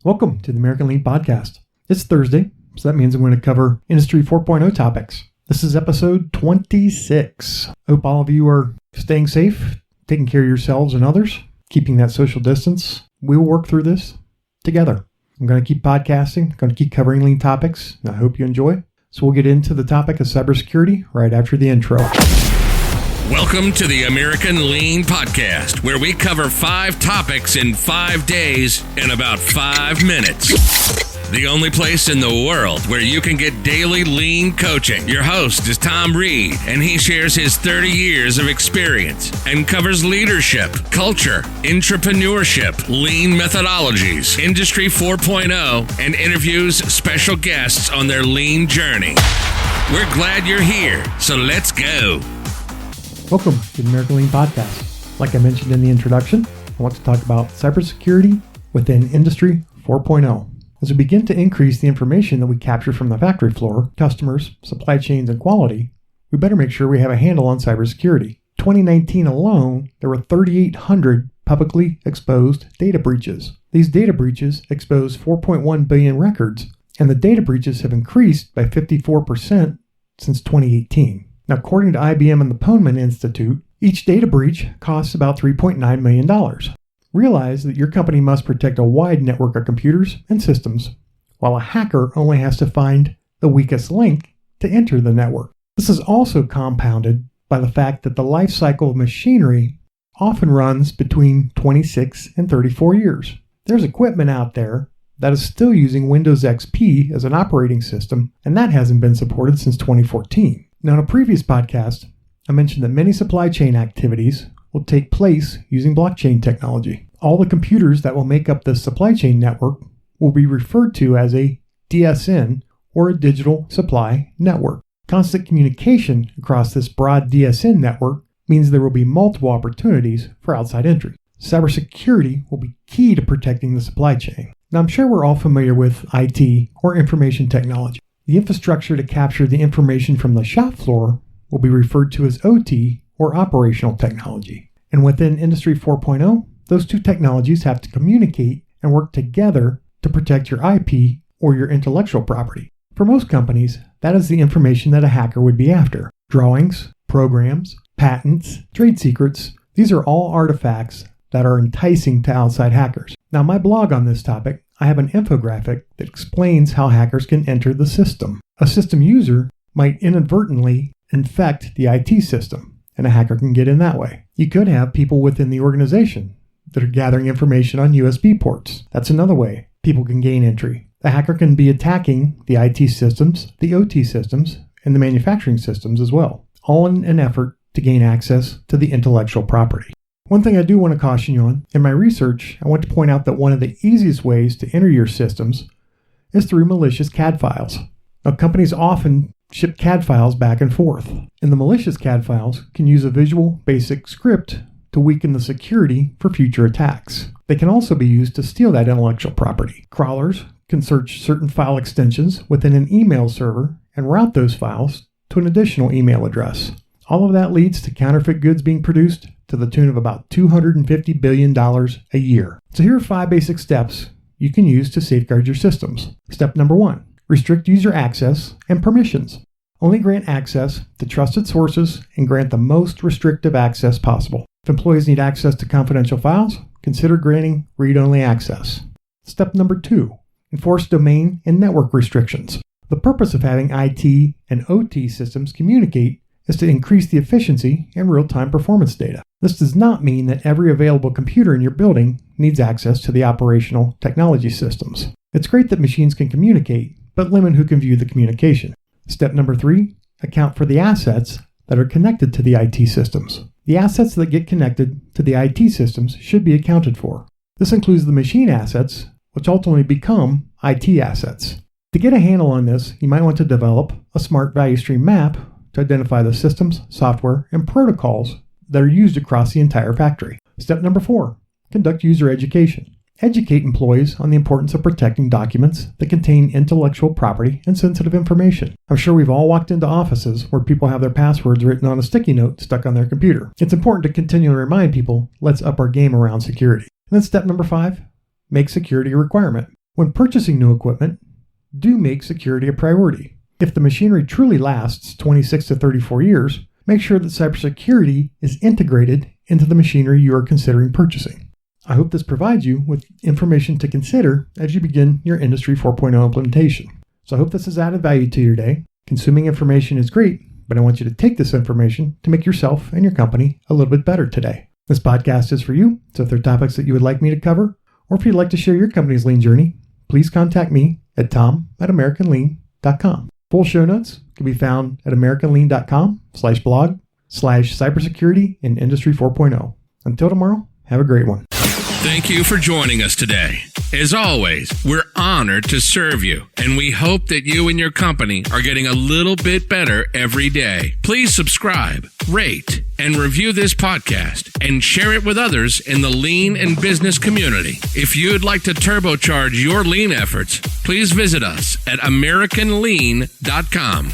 Welcome to the American Lean Podcast. It's Thursday, so that means I'm going to cover Industry 4.0 topics. This is episode 26. Hope all of you are staying safe, taking care of yourselves and others, keeping that social distance. We will work through this together. I'm going to keep podcasting, going to keep covering lean topics, and I hope you enjoy. So we'll get into the topic of cybersecurity right after the intro. Welcome to the American Lean Podcast, where we cover 5 topics in 5 days in about 5 minutes. The only place in the world where you can get daily lean coaching. Your host is Tom Reed, and he shares his 30 years of experience and covers leadership, culture, entrepreneurship, lean methodologies, Industry 4.0, and interviews special guests on their lean journey. We're glad you're here, so let's go. Welcome to the American Lean Podcast. Like I mentioned in the introduction, I want to talk about cybersecurity within Industry 4.0. As we begin to increase the information that we capture from the factory floor, customers, supply chains, and quality, we better make sure we have a handle on cybersecurity. 2019 alone, there were 3,800 publicly exposed data breaches. These data breaches exposed 4.1 billion records, and the data breaches have increased by 54% since 2018. Now, according to IBM and the Poneman Institute, each data breach costs about $3.9 million. Realize that your company must protect a wide network of computers and systems, while a hacker only has to find the weakest link to enter the network. This is also compounded by the fact that the life cycle of machinery often runs between 26 and 34 years. There's equipment out there that is still using Windows XP as an operating system, and that hasn't been supported since 2014. Now, in a previous podcast, I mentioned that many supply chain activities will take place using blockchain technology. All the computers that will make up this supply chain network will be referred to as a DSN, or a digital supply network. Constant communication across this broad DSN network means there will be multiple opportunities for outside entry. Cybersecurity will be key to protecting the supply chain. Now, I'm sure we're all familiar with IT, or information technology. The infrastructure to capture the information from the shop floor will be referred to as OT, or operational technology. And within Industry 4.0, those two technologies have to communicate and work together to protect your IP, or your intellectual property. For most companies, that is the information that a hacker would be after. Drawings, programs, patents, trade secrets, these are all artifacts that are enticing to outside hackers. Now, my blog on this topic, I have an infographic that explains how hackers can enter the system. A system user might inadvertently infect the IT system, and a hacker can get in that way. You could have people within the organization that are gathering information on USB ports. That's another way people can gain entry. The hacker can be attacking the IT systems, the OT systems, and the manufacturing systems as well, all in an effort to gain access to the intellectual property. One thing I do want to caution you on, in my research, I want to point out that one of the easiest ways to enter your systems is through malicious CAD files. Now, companies often ship CAD files back and forth, and the malicious CAD files can use a Visual Basic script to weaken the security for future attacks. They can also be used to steal that intellectual property. Crawlers can search certain file extensions within an email server and route those files to an additional email address. All of that leads to counterfeit goods being produced to the tune of about $250 billion a year. So here are 5 basic steps you can use to safeguard your systems. Step number 1, restrict user access and permissions. Only grant access to trusted sources and grant the most restrictive access possible. If employees need access to confidential files, consider granting read-only access. Step number 2, enforce domain and network restrictions. The purpose of having IT and OT systems communicate is to increase the efficiency and real-time performance data. This does not mean that every available computer in your building needs access to the operational technology systems. It's great that machines can communicate, but limit who can view the communication. Step number 3, account for the assets that are connected to the IT systems. The assets that get connected to the IT systems should be accounted for. This includes the machine assets, which ultimately become IT assets. To get a handle on this, you might want to develop a smart value stream map to identify the systems, software, and protocols that are used across the entire factory. Step number 4, conduct user education. Educate employees on the importance of protecting documents that contain intellectual property and sensitive information. I'm sure we've all walked into offices where people have their passwords written on a sticky note stuck on their computer. It's important to continually remind people, let's up our game around security. And then step number 5, make security a requirement. When purchasing new equipment, do make security a priority. If the machinery truly lasts 26 to 34 years, make sure that cybersecurity is integrated into the machinery you are considering purchasing. I hope this provides you with information to consider as you begin your Industry 4.0 implementation. So I hope this has added value to your day. Consuming information is great, but I want you to take this information to make yourself and your company a little bit better today. This podcast is for you, so if there are topics that you would like me to cover, or if you'd like to share your company's lean journey, please contact me at tom@americanlean.com. Full show notes can be found at americanlean.com/blog/cybersecurity and Industry 4.0. Until tomorrow, have a great one. Thank you for joining us today. As always, we're honored to serve you, and we hope that you and your company are getting a little bit better every day. Please subscribe, rate, and review this podcast, and share it with others in the lean and business community. If you'd like to turbocharge your lean efforts, please visit us at americanlean.com.